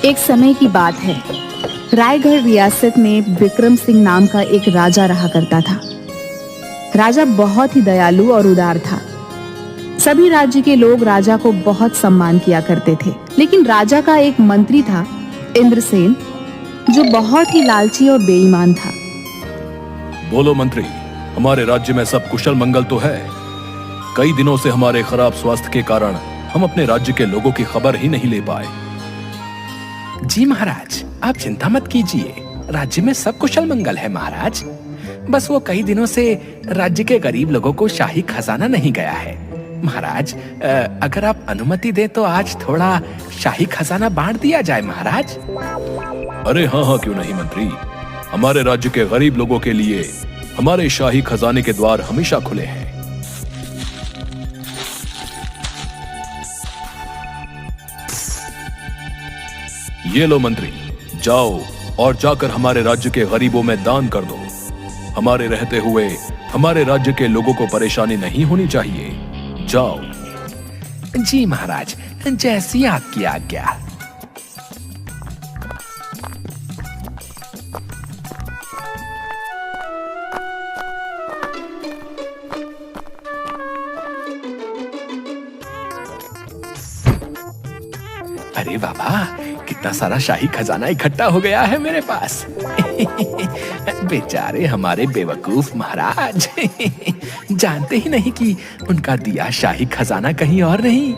एक समय की बात है। रायगढ़ रियासत में विक्रम सिंह नाम का एक राजा रहा करता था। राजा बहुत ही दयालु और उदार था। सभी राज्य के लोग राजा को बहुत सम्मान किया करते थे। लेकिन राजा का एक मंत्री था, इंद्रसेन, जो बहुत ही लालची और बेईमान था। बोलो मंत्री, हमारे राज्य में सब कुशल मंगल तो है? कई दिनों से हमारे खराब स्वास्थ्य के कारण हम अपने राज्य के लोगों की खबर ही नहीं ले पाए। जी महाराज, आप चिंता मत कीजिए, राज्य में सब कुशल मंगल है महाराज। बस वो कई दिनों से राज्य के गरीब लोगों को शाही खजाना नहीं गया है। महाराज, अगर आप अनुमति दें तो आज थोड़ा शाही खजाना बांट दिया जाए महाराज। अरे हाँ हाँ, क्यों नहीं मंत्री। हमारे राज्य के गरीब लोगों के लिए हमारे शाही खजाने के द्वार हमेशा खुले हैं। ये लो मंत्री, जाओ और जाकर हमारे राज्य के गरीबों में दान कर दो। हमारे रहते हुए हमारे राज्य के लोगों को परेशानी नहीं होनी चाहिए। जाओ। जी महाराज, जैसी आपकी आज्ञा। अरे बाबा, कितना सारा शाही खजाना इकट्ठा हो गया है मेरे पास। बेचारे हमारे बेवकूफ महाराज जानते ही नहीं कि उनका दिया शाही खजाना कहीं और नहीं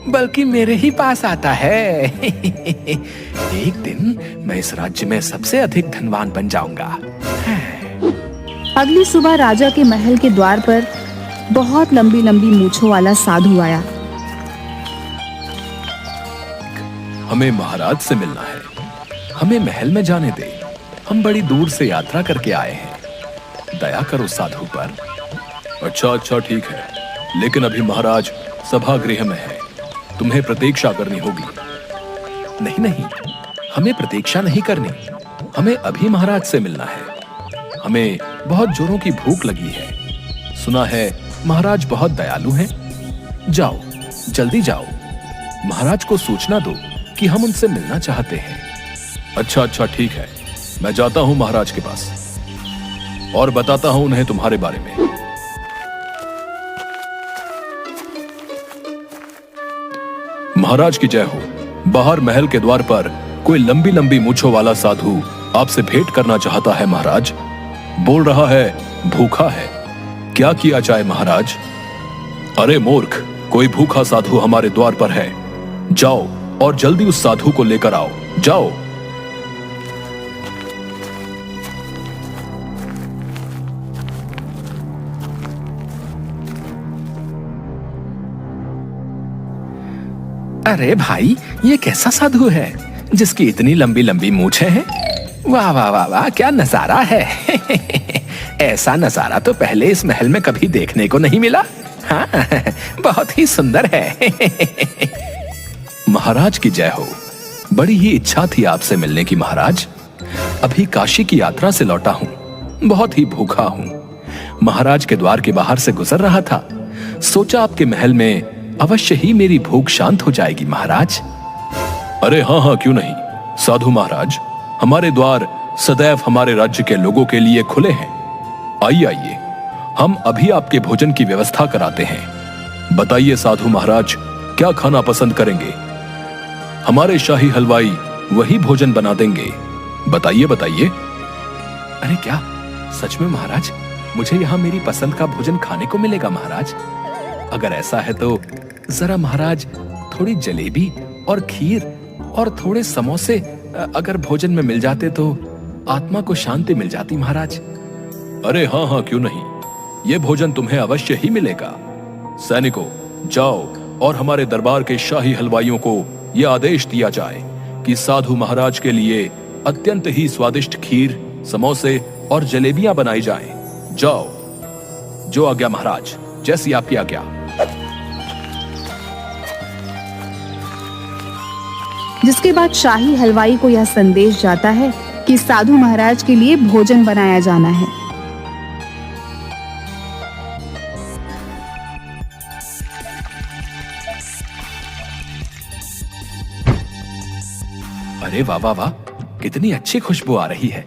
बल्कि मेरे ही पास आता है। एक दिन मैं इस राज्य में सबसे अधिक धनवान बन जाऊंगा। अगली सुबह राजा के महल के द्वार पर बहुत लंबी लंबी मूंछों वाला साधु आया। हमें महाराज से मिलना है, हमें महल में जाने दे। हम बड़ी दूर से यात्रा करके आए हैं, दया करो साधु पर। अच्छा ठीक है, लेकिन अभी महाराज सभागृह में है, तुम्हें प्रतीक्षा करनी होगी। नहीं, हमें प्रतीक्षा नहीं करनी, हमें अभी महाराज से मिलना है। हमें बहुत जोरों की भूख लगी है। सुना है महाराज बहुत दयालु हैं। जाओ, जल्दी जाओ, महाराज को सूचना दो कि हम उनसे मिलना चाहते हैं। अच्छा ठीक है, मैं जाता हूं महाराज के पास और बताता हूं उन्हें तुम्हारे बारे में। महाराज की जय हो। बाहर महल के द्वार पर कोई लंबी लंबी मूंछों वाला साधु आपसे भेंट करना चाहता है महाराज। बोल रहा है भूखा है, क्या किया जाए महाराज? अरे मूर्ख, कोई भूखा साधु हमारे द्वार पर है। जाओ और जल्दी उस साधु को लेकर आओ, जाओ। अरे भाई, ये कैसा साधु है जिसकी इतनी लंबी लंबी मूंछें हैं? वाह वाह वाह वाह, क्या नजारा है। ऐसा नजारा तो पहले इस महल में कभी देखने को नहीं मिला। हाँ, बहुत ही सुंदर है। महाराज की जय हो। बड़ी ही इच्छा थी आपसे मिलने की महाराज। अभी काशी की यात्रा से लौटा हूं, बहुत ही भूखा हूं। महाराज के द्वार के बाहर से गुजर रहा था, सोचा आपके महल में अवश्य ही मेरी भूख शांत हो जाएगी महाराज। अरे हाँ, क्यों नहीं। साधु महाराज, हमारे द्वार सदैव हमारे राज्य के लोगों के लिए खुले हैं। आइए, हम अभी आपके भोजन की व्यवस्था कराते हैं। बताइए साधु महाराज, क्या खाना पसंद करेंगे? हमारे शाही हलवाई वही भोजन बना देंगे। बताइए। अरे क्या सच में महाराज, मुझे यहाँ मेरी पसंद का भोजन खाने को मिलेगा महाराज? अगर ऐसा है तो जरा महाराज थोड़ी जलेबी और खीर और थोड़े समोसे अगर भोजन में मिल जाते तो आत्मा को शांति मिल जाती महाराज। अरे हाँ, क्यों नहीं। ये भोजन तुम्हें अवश्य ही मिलेगा। सैनिकों, जाओ और हमारे दरबार के शाही हलवाइयों को यह आदेश दिया जाए कि साधु महाराज के लिए अत्यंत ही स्वादिष्ट खीर, समोसे और जलेबियां बनाई जाएं। जाओ। जो आज्ञा महाराज, जैसी आपकी आज्ञा। जिसके बाद शाही हलवाई को यह संदेश जाता है कि साधु महाराज के लिए भोजन बनाया जाना है। अरे वाह वाह वाह, कितनी अच्छी खुशबू आ रही है।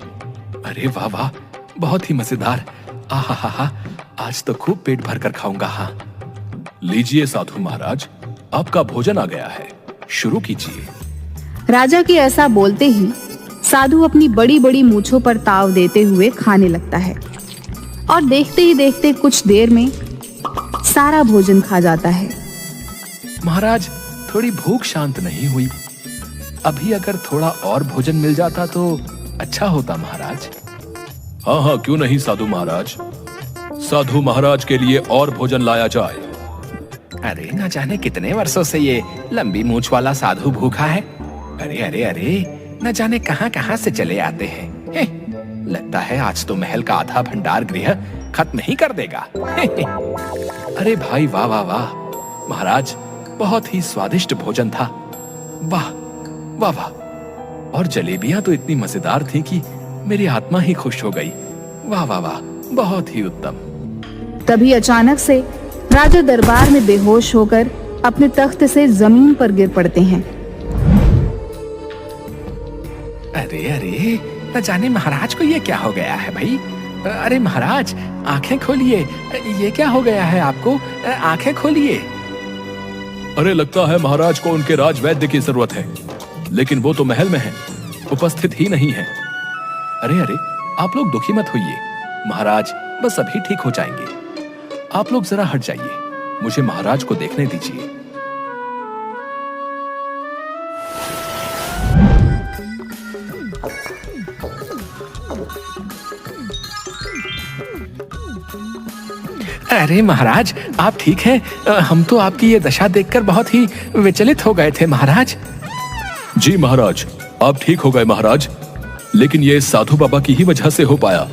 अरे वाह वाह, बहुत ही मजेदार। आहा हा हा, आज तो खूब पेट भर कर खाऊंगा। हाँ, लीजिए साधु महाराज, आपका भोजन आ गया है, शुरू कीजिए। राजा के ऐसा बोलते ही साधु अपनी बड़ी बड़ी मूंछों पर ताव देते हुए खाने लगता है और देखते ही देखते कुछ देर में सारा भोजन खा जाता है। महाराज, थोड़ी भूख शांत नहीं हुई। अभी अगर थोड़ा और भोजन मिल जाता तो अच्छा होता महाराज। हाँ हाँ, क्यों नहीं साधु महाराज, साधु महाराज के लिए और भोजन लाया जाए। अरे न जाने कितने वर्षों से ये लंबी मूंछ वाला साधु भूखा है। अरे अरे अरे, न जाने कहां कहां से चले आते हैं। लगता है आज तो महल का आधा भंडार गृह खत्म ही कर देगा। अरे भाई वाह वाह वाह, महाराज बहुत ही स्वादिष्ट भोजन था। वाह वाह वाह, और जलेबियां तो इतनी मजेदार थी कि मेरी आत्मा ही खुश हो गई। वाह वाह वाह, बहुत ही उत्तम। तभी अचानक से राजा दरबार में बेहोश होकर अपने तख्त से जमीन पर गिर पड़ते हैं। अरे अरे, न जाने महाराज को ये क्या हो गया है भाई। अरे महाराज, आंखें खोलिए, ये क्या हो गया है आपको, आंखें खोलिए। अरे लगता है महाराज को उनके राजवैद्य की जरूरत है, लेकिन वो तो महल में है, उपस्थित ही नहीं है। अरे अरे, आप लोग दुखी मत होइए, महाराज बस अभी ठीक हो जाएंगे। आप लोग जरा हट जाइए, मुझे महाराज को देखने दीजिए। अरे महाराज, आप ठीक हैं? हम तो आपकी ये दशा देखकर बहुत ही विचलित हो गए थे महाराज। जी महाराज, आप ठीक हो गए महाराज, लेकिन ये साधु बाबा की ही वजह से हो पाया।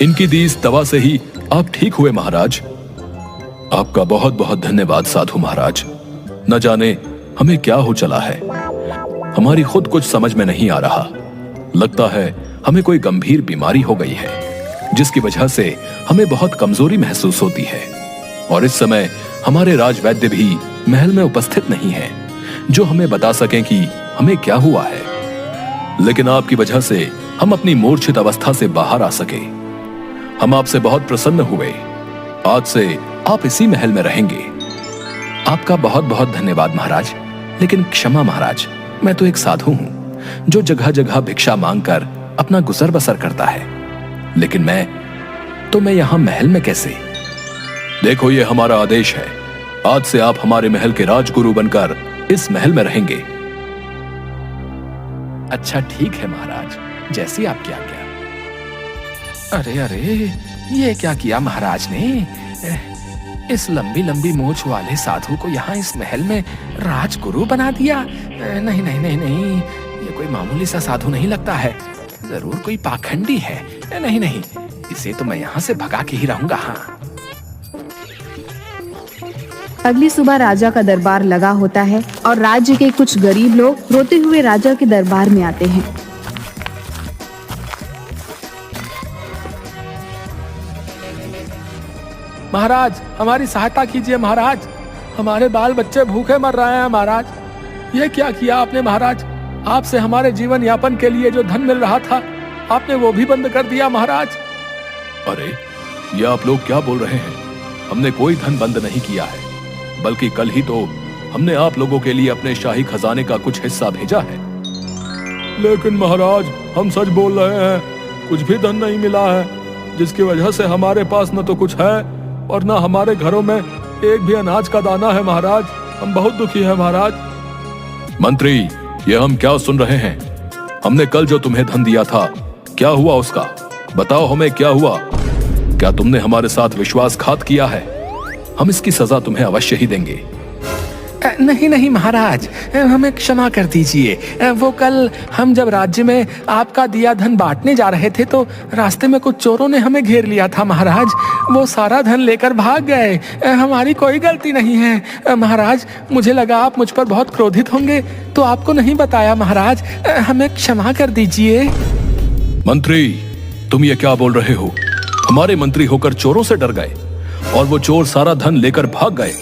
इनकी दी इस दवा से ही आप ठीक हुए महाराज। आपका बहुत बहुत धन्यवाद साधु महाराज। न जाने हमें क्या हो चला है, हमारी खुद कुछ समझ में नहीं आ रहा। लगता है हमें कोई गंभीर बीमारी हो गई है, जिसकी वजह से हमें बहुत कमजोरी महसूस होती है। और इस समय हमारे राजवैद्य भी महल में उपस्थित नहीं है, जो हमें बता सकें कि हमें क्या हुआ है। लेकिन आपकी वजह से हम अपनी मूर्छित अवस्था से बाहर आ सके। हम आपसे बहुत प्रसन्न हुए। आज से आप इसी महल में रहेंगे। आपका बहुत बहुत धन्यवाद महाराज। लेकिन क्षमा महाराज, मैं तो एक साधु हूं जो जगह जगह भिक्षा मांगकर अपना गुजर बसर करता है। लेकिन मैं यहां महल में कैसे? देखो, ये हमारा आदेश है। आज से आप हमारे महल के राजगुरु बनकर इस महल में रहेंगे। अच्छा ठीक है महाराज, जैसी आपकी आज्ञा। अरे अरे, ये क्या किया महाराज ने? इस लंबी लंबी मूंछ वाले साधु को यहाँ इस महल में राजगुरु बना दिया। नहीं नहीं नहीं नहीं, ये कोई मामूली सा साधु नहीं लगता है, जरूर कोई पाखंडी है। नहीं नहीं, इसे तो मैं यहाँ से भगा के ही रहूंगा। हाँ। अगली सुबह राजा का दरबार लगा होता है और राज्य के कुछ गरीब लोग रोते हुए राजा के दरबार में आते हैं। महाराज, हमारी सहायता कीजिए महाराज, हमारे बाल बच्चे भूखे मर रहे हैं महाराज। ये क्या किया आपने महाराज? आपसे हमारे जीवन यापन के लिए जो धन मिल रहा था, आपने वो भी बंद कर दिया महाराज। अरे, ये आप लोग क्या बोल रहे हैं? हमने कोई धन बंद नहीं किया है, बल्कि कल ही तो हमने आप लोगों के लिए अपने शाही खजाने का कुछ हिस्सा भेजा है। लेकिन महाराज, हम सच बोल रहे हैं, कुछ भी धन नहीं मिला है, जिसकी वजह से हमारे पास न तो कुछ है और न हमारे घरों में एक भी अनाज का दाना है महाराज। हम बहुत दुखी हैं महाराज। मंत्री, ये हम क्या सुन रहे हैं? हमने कल जो तुम्हें धन दिया था, क्या हुआ उसका? बताओ हमें, क्या हुआ? क्या तुमने हमारे साथ विश्वासघात किया है? हम इसकी सजा तुम्हें अवश्य ही देंगे। नहीं नहीं महाराज, हमें क्षमा कर दीजिए। वो कल हम जब राज्य में आपका दिया धन बांटने जा रहे थे तो रास्ते में कुछ चोरों ने हमें घेर लिया था महाराज। वो सारा धन लेकर भाग गए। हमारी कोई गलती नहीं है महाराज। मुझे लगा आप मुझ पर बहुत क्रोधित होंगे तो आपको नहीं बताया महाराज। हमें क्षमा कर दीजिए। मंत्री, तुम ये क्या बोल रहे हो? हमारे मंत्री होकर चोरों से डर गए और वो चोर सारा धन लेकर भाग गए?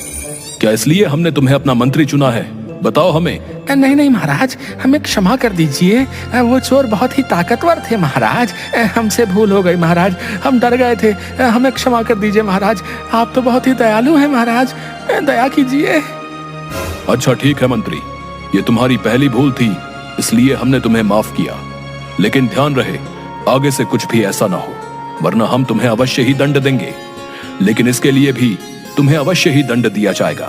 क्या इसलिए हमने तुम्हें अपना मंत्री चुना है बताओ हमें। नहीं नहीं महाराज, हमें क्षमा कर दीजिए, वो चोर बहुत ही ताकतवर थे महाराज, हमसे भूल हो गई महाराज, हम डर गए थे, हमें क्षमा कर दीजिए महाराज, आप तो बहुत ही दयालु हैं महाराज, दया कीजिए। अच्छा ठीक है मंत्री, ये तुम्हारी पहली भूल थी, इसलिए हमने तुम्हें माफ किया, लेकिन ध्यान रहे आगे से कुछ भी ऐसा ना हो, वरना हम तुम्हें अवश्य ही दंड देंगे। लेकिन इसके लिए भी तुम्हें अवश्य ही दंड दिया जाएगा।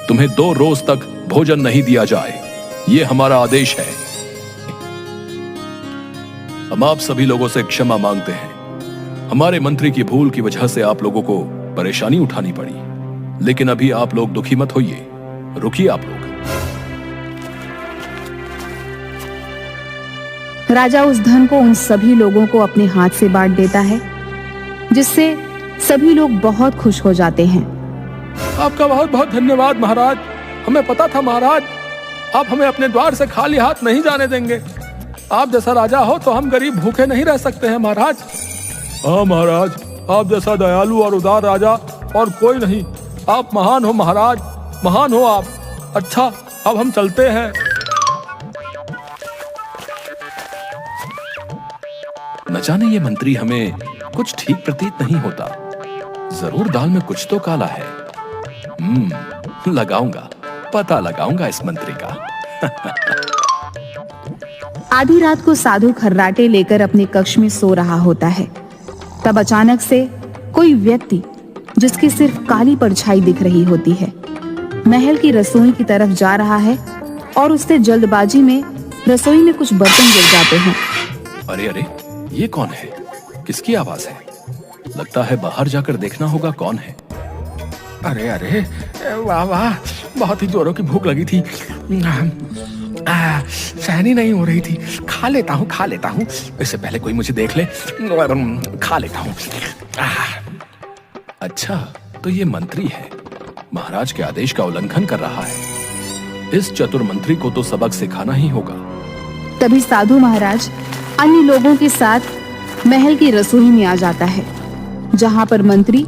तुम्हें 2 रोज तक भोजन नहीं दिया जाए, ये हमारा आदेश है। हम आप सभी लोगों से क्षमा मांगते हैं। हमारे मंत्री की भूल की वजह से आप लोगों को परेशानी उठानी पड़ी, लेकिन अभी आप लोग दुखी मत होइए, रुकिए आप लोग। राजा उस धन को उन सभी लोगों को अपने हाथ से बांट देता है, जिससे सभी लोग बहुत खुश हो जाते हैं। आपका बहुत बहुत धन्यवाद महाराज, हमें पता था महाराज आप हमें अपने द्वार से खाली हाथ नहीं जाने देंगे। आप जैसा राजा हो तो हम गरीब भूखे नहीं रह सकते हैं महाराज। हाँ महाराज, आप जैसा दयालु और उदार राजा और कोई नहीं, आप महान हो महाराज, महान हो आप। अच्छा अब हम चलते हैं। न जाने ये मंत्री हमें कुछ ठीक प्रतीत नहीं होता, जरूर दाल में कुछ तो काला है। लगाऊंगा, पता लगाऊंगा इस मंत्री का। आधी रात को साधु खर्राटे लेकर अपने कक्ष में सो रहा होता है। तब अचानक से कोई व्यक्ति, जिसकी सिर्फ काली परछाई दिख रही होती है, महल की रसोई की तरफ जा रहा है और उससे जल्दबाजी में रसोई में कुछ बर्तन गिर जाते हैं। अरे अरे, ये कौन है? किसकी आवाज है? लगता है बाहर जाकर देखना होगा कौन है। अरे अरे, वाह वाह, बहुत ही जोरों की भूख लगी थी, सहनी नहीं हो रही थी, खा लेता हूँ, इससे पहले कोई मुझे देख ले, खा लेता हूँ। अच्छा, तो ये मंत्री है, महाराज के आदेश का उल्लंघन कर रहा है। इस चतुर मंत्री को तो सबक सिखाना ही होगा। तभी साधु महाराज अन्य लोगों के साथ महल की रसोई में आ जाता है, जहाँ पर मंत्री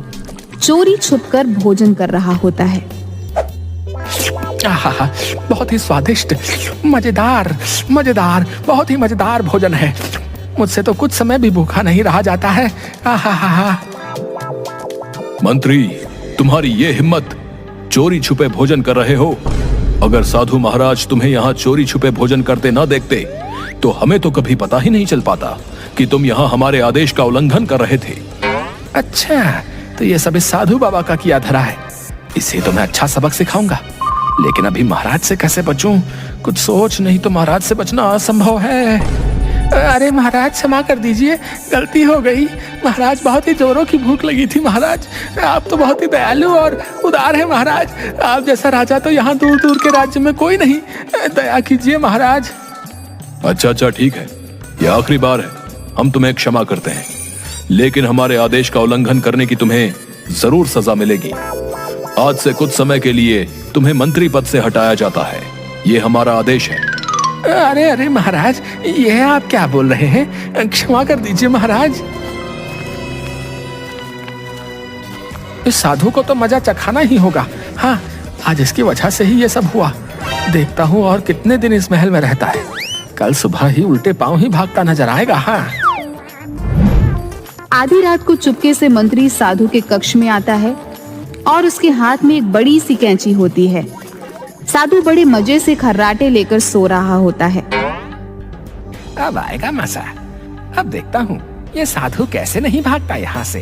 चोरी छुपकर भोजन कर रहा होता है। बहुत ही स्वादिष्ट, मजेदार मजेदार, बहुत ही मजेदार भोजन है। मुझसे तो कुछ समय भी भूखा नहीं रहा जाता है। मंत्री, तुम्हारी ये हिम्मत, चोरी छुपे भोजन कर रहे हो। अगर साधु महाराज तुम्हें यहाँ चोरी छुपे भोजन करते ना देखते तो हमें तो कभी पता ही नहीं चल पाता कि तुम यहाँ हमारे आदेश का उल्लंघन कर रहे थे। अच्छा, तो ये सब इस साधु बाबा का किया धरा है, इसे तो मैं अच्छा सबक सिखाऊंगा। लेकिन अभी महाराज से कैसे बचूं? कुछ सोच, नहीं तो महाराज से बचना असंभव है। अरे महाराज, क्षमा कर दीजिए, गलती हो गई। महाराज, बहुत ही जोरों की भूख लगी थी महाराज, आप तो बहुत ही दयालु और उदार है महाराज, आप जैसा राजा तो यहाँ दूर दूर के राज्य में कोई नहीं, दया कीजिए महाराज। अच्छा ठीक है, ये आखिरी बार है, हम तुम्हें क्षमा करते हैं, लेकिन हमारे आदेश का उल्लंघन करने की तुम्हें जरूर सजा मिलेगी। आज से कुछ समय के लिए तुम्हें मंत्री पद से हटाया जाता है, ये हमारा आदेश है। अरे अरे महाराज, ये आप क्या बोल रहे हैं? क्षमा कर दीजिए महाराज। इस साधु को तो मजा चखाना ही होगा। हाँ, आज इसकी वजह से ही ये सब हुआ। देखता हूँ और कितने दिन इस महल में रहता है, कल सुबह ही उल्टे पांव ही भागता नजर आएगा। हाँ। आधी रात को चुपके से मंत्री साधु के कक्ष में आता है और उसके हाथ में एक बड़ी सी कैंची होती है। साधु बड़े मजे से खर्राटे लेकर सो रहा होता है। अब आएगा मजा, अब देखता हूँ ये साधु कैसे नहीं भागता यहाँ से।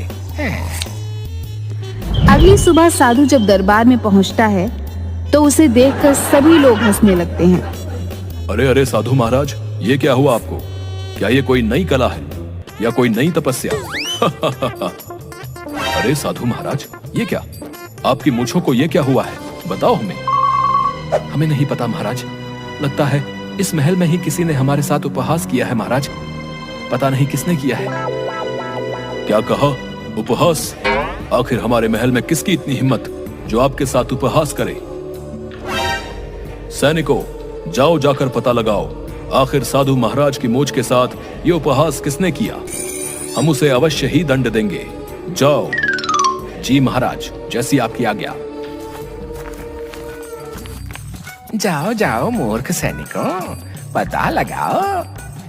अगली सुबह साधु जब दरबार में पहुँचता है तो उसे देखकर सभी लोग हंसने लगते हैं। अरे अरे साधु महाराज, ये क्या हुआ आपको? क्या ये कोई नई कला है या कोई नई तपस्या? अरे साधु महाराज, ये क्या, आपकी मूंछों को ये क्या हुआ है? बताओ हमें। हमें नहीं पता महाराज, लगता है इस महल में ही किसी ने हमारे साथ उपहास किया है महाराज, पता नहीं किसने किया है। क्या कहा? उपहास? आखिर हमारे महल में किसकी इतनी हिम्मत जो आपके साथ उपहास करे? सैनिकों, जाओ जाकर पता लगाओ, आखिर साधु महाराज की मूंछ के साथ ये उपहास किसने किया। हम उसे अवश्य ही दंड देंगे। जाओ। जी महाराज, जैसी आपकी आज्ञा। जाओ जाओ मूर्ख सैनिकों, पता लगाओ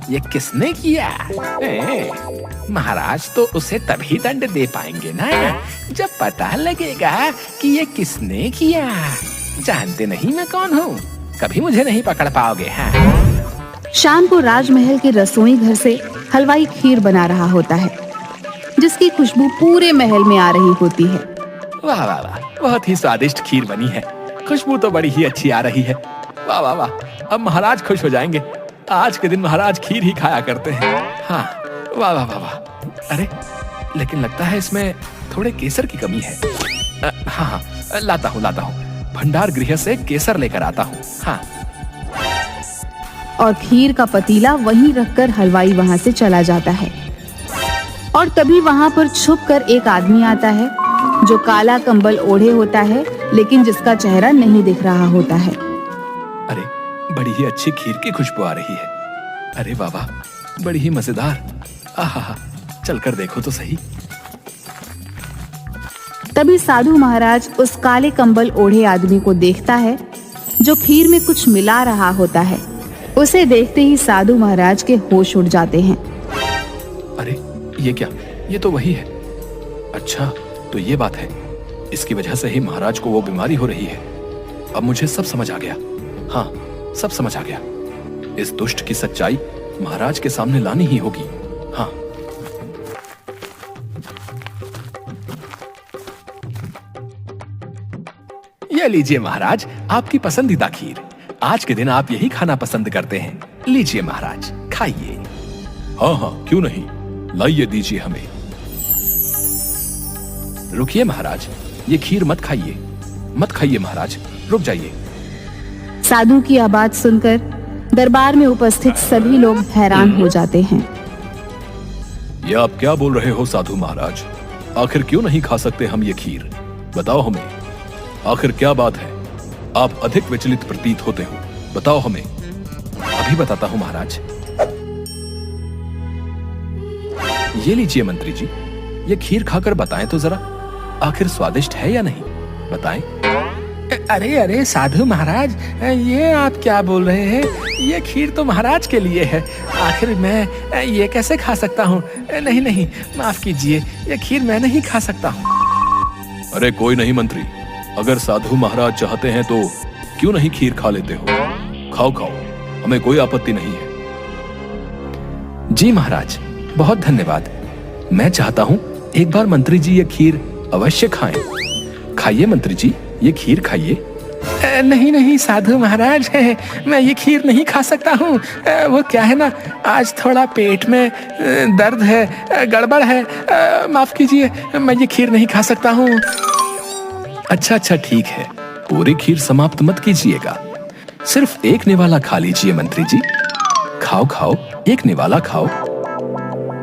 ये किसने किया। महाराज तो उसे तभी दंड दे पाएंगे ना जब पता लगेगा कि ये किसने किया। जानते नहीं मैं कौन हूँ, कभी मुझे नहीं पकड़ पाओगे। हाँ। शाम को राजमहल के रसोई घर से हलवाई खीर बना रहा होता है, जिसकी खुशबू पूरे महल में आ रही होती है। वाह वाह वाह, बहुत ही स्वादिष्ट खीर बनी है, खुशबू तो बड़ी ही अच्छी आ रही है। वाह वाह वाह, अब महाराज खुश हो जाएंगे। आज के दिन महाराज खीर ही खाया करते हैं। हाँ, वाह वाह वाह वाह। अरे लेकिन लगता है इसमें थोड़े केसर की कमी है। हाँ हाँ, लाता हूँ भंडार गृह से केसर लेकर आता हूँ। हाँ। और खीर का पतीला वहीं रखकर हलवाई वहां से चला जाता है। और तभी वहां पर छुपकर एक आदमी आता है जो काला कंबल ओढ़े होता है, लेकिन जिसका चेहरा नहीं दिख रहा होता है। अरे बड़ी ही अच्छी खीर की खुशबू आ रही है। अरे बाबा, बड़ी ही मजेदार। आहा, चलकर देखो तो सही। तभी साधु महाराज उस काले कंबल ओढ़े आदमी को देखता है जो खीर में कुछ मिला रहा होता है। उसे देखते ही साधु महाराज के होश उड़ जाते हैं। अरे ये क्या, ये तो वही है। अच्छा तो ये बात है, इसकी वजह से ही महाराज को वो बीमारी हो रही है। अब मुझे सब समझ आ गया। हाँ, सब समझ आ गया। इस दुष्ट की सच्चाई महाराज के सामने लानी ही होगी। हाँ। ये लीजिए महाराज, आपकी पसंदीदा खीर। आज के दिन आप यही खाना पसंद करते हैं। लीजिए महाराज, खाइए। हाँ हाँ, क्यों नहीं, लाइए दीजिए हमें। रुकिए महाराज, ये खीर मत खाइए, मत खाइए महाराज, रुक जाइए। साधु की आवाज सुनकर दरबार में उपस्थित सभी लोग हैरान हो जाते हैं। ये आप क्या बोल रहे हो साधु महाराज? आखिर क्यों नहीं खा सकते हम ये खीर? बताओ हमें, आखिर क्या बात है? आप अधिक विचलित प्रतीत होते हो, बताओ हमें। अभी बताता हूँ महाराज। ये लीजिए मंत्री जी, ये खीर खाकर बताएं तो जरा, आखिर स्वादिष्ट है या नहीं, बताएं। अरे अरे साधु महाराज, ये आप क्या बोल रहे हैं? ये खीर तो महाराज के लिए है, आखिर मैं ये कैसे खा सकता हूँ? नहीं नहीं, माफ कीजिए, ये खीर मैं नहीं खा सकता हूँ। अरे कोई नहीं मंत्री, अगर साधु महाराज चाहते हैं तो क्यों नहीं खीर खा लेते हो? खाओ खाओ, हमें कोई आपत्ति नहीं है। जी महाराज, बहुत धन्यवाद। मैं चाहता हूँ एक बार मंत्री जी ये खीर अवश्य खाएं। खाइए मंत्री जी, ये खीर खाइए। नहीं नहीं साधु महाराज, मैं ये खीर नहीं खा सकता हूँ। वो क्या है ना, आज थोड़ा पेट में दर्द है, गड़बड़ है, माफ कीजिए, मैं ये खीर नहीं खा सकता हूँ। अच्छा अच्छा ठीक है, पूरी खीर समाप्त मत कीजिएगा, सिर्फ एक निवाला खा लीजिए मंत्री जी। खाओ खाओ, एक निवाला खाओ।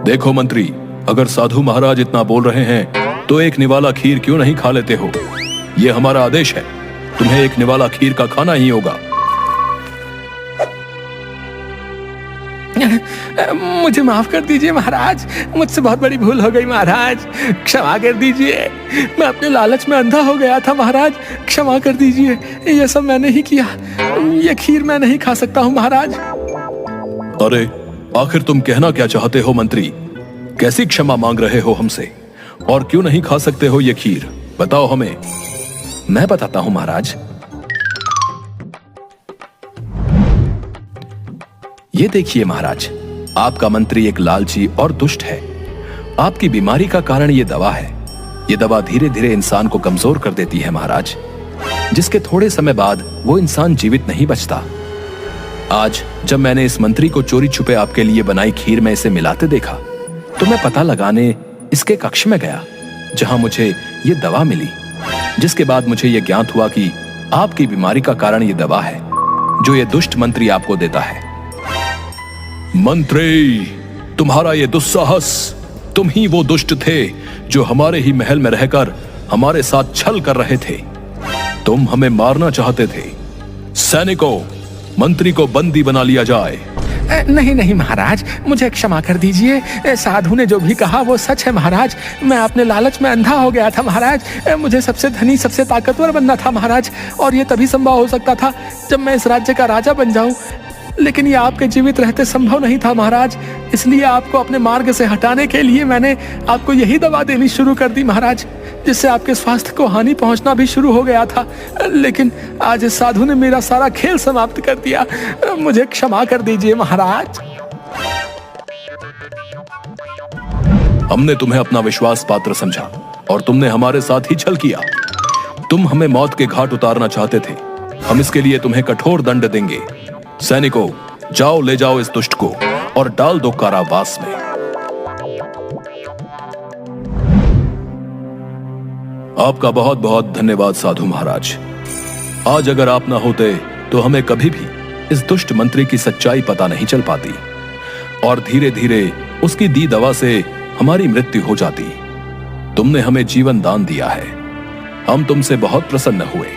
देखो मंत्री, अगर साधु महाराज इतना बोल रहे हैं तो एक निवाला खीर क्यों नहीं खा लेते हो? ये हमारा आदेश है, तुम्हें एक निवाला खीर का खाना ही होगा। मुझे माफ कर दीजिए महाराज, मुझसे बहुत बड़ी भूल हो गई महाराज, क्षमा कर दीजिए। मैं अपने लालच में अंधा हो गया था महाराज, क्षमा कर दीजिए, ये सब मैंने ही किया। ये खीर मैं नहीं खा सकता हूँ महाराज। अरे आखिर तुम कहना क्या चाहते हो मंत्री? कैसी क्षमा मांग रहे हो हमसे, और क्यों नहीं खा सकते हो ये खीर, बताओ हमें। मैं बताता हूँ महाराज। ये देखिए महाराज, आपका मंत्री एक लालची और दुष्ट है। आपकी बीमारी का कारण ये दवा है। ये दवा धीरे धीरे इंसान को कमजोर कर देती है महाराज, जिसके थोड़े समय बाद वो इंसान जीवित नहीं बचता। आज जब मैंने इस मंत्री को चोरी छुपे आपके लिए बनाई खीर में इसे मिलाते देखा, तो मैं पता लगाने इसके कक्ष में गया, जहां मुझे ये दवा मिली। जिसके बाद मुझे ये ज्ञात हुआ कि आपकी बीमारी का कारण ये दवा है जो ये दुष्ट मंत्री आपको देता है। मंत्री, तुम्हारा ये दुस्साहस, तुम ही वो दुष्ट थे जो हमारे ही महल में रहकर हमारे साथ छल कर रहे थे। तुम हमें मारना चाहते थे। सैनिकों, मंत्री को बंदी बना लिया जाए। नहीं नहीं महाराज, मुझे क्षमा कर दीजिए। साधु ने जो भी कहा वो सच है महाराज। मैं अपने लालच में अंधा हो गया था महाराज। मुझे सबसे धनी, सबसे ताकतवर बनना था महाराज, और ये तभी संभव हो सकता था जब मैं इस राज्य का राजा बन जाऊं। लेकिन ये आपके जीवित रहते संभव नहीं था महाराज। इसलिए आपको अपने मार्ग से हटाने के लिए मैंने आपको यही दवा देनी शुरू कर दी महाराज, जिससे आपके स्वास्थ्य को हानि पहुंचना भी शुरू हो गया था। लेकिन आज इस साधु ने मेरा सारा खेल समाप्त कर दिया। मुझे क्षमा कर दीजिए महाराज। हमने तुम्हें अपना विश्वास पात्र समझा और तुमने हमारे साथ ही छल किया। तुम हमें मौत के घाट उतारना चाहते थे। हम इसके लिए तुम्हें कठोर दंड देंगे। सैनिकों, जाओ ले जाओ इस दुष्ट को और डाल दो कारावास में। आपका बहुत बहुत धन्यवाद साधु महाराज। आज अगर आप ना होते तो हमें कभी भी इस दुष्ट मंत्री की सच्चाई पता नहीं चल पाती और धीरे धीरे उसकी दी दवा से हमारी मृत्यु हो जाती। तुमने हमें जीवन दान दिया है। हम तुमसे बहुत प्रसन्न हुए।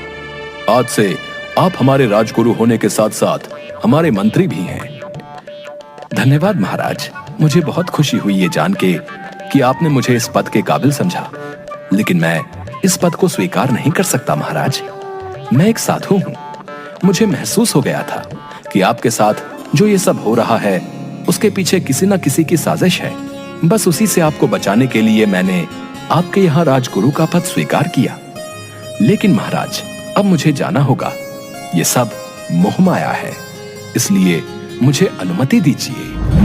आज से आप हमारे राजगुरु होने के साथ साथ हमारे मंत्री भी हैं। धन्यवाद महाराज। मुझे बहुत खुशी हुई ये जान के कि आपने मुझे इस पद के काबिल समझा। लेकिन मैं इस पद को स्वीकार नहीं कर सकता महाराज। मैं एक साधु हूं। मुझे महसूस हो गया था कि आपके साथ जो ये सब हो रहा है उसके पीछे किसी न किसी की साजिश है। बस उसी से आपको बचाने के लिए मैंने आपके यहाँ राजगुरु का पद स्वीकार किया। लेकिन महाराज, अब मुझे जाना होगा। ये सब मोह माया है, इसलिए मुझे अनुमति दीजिए।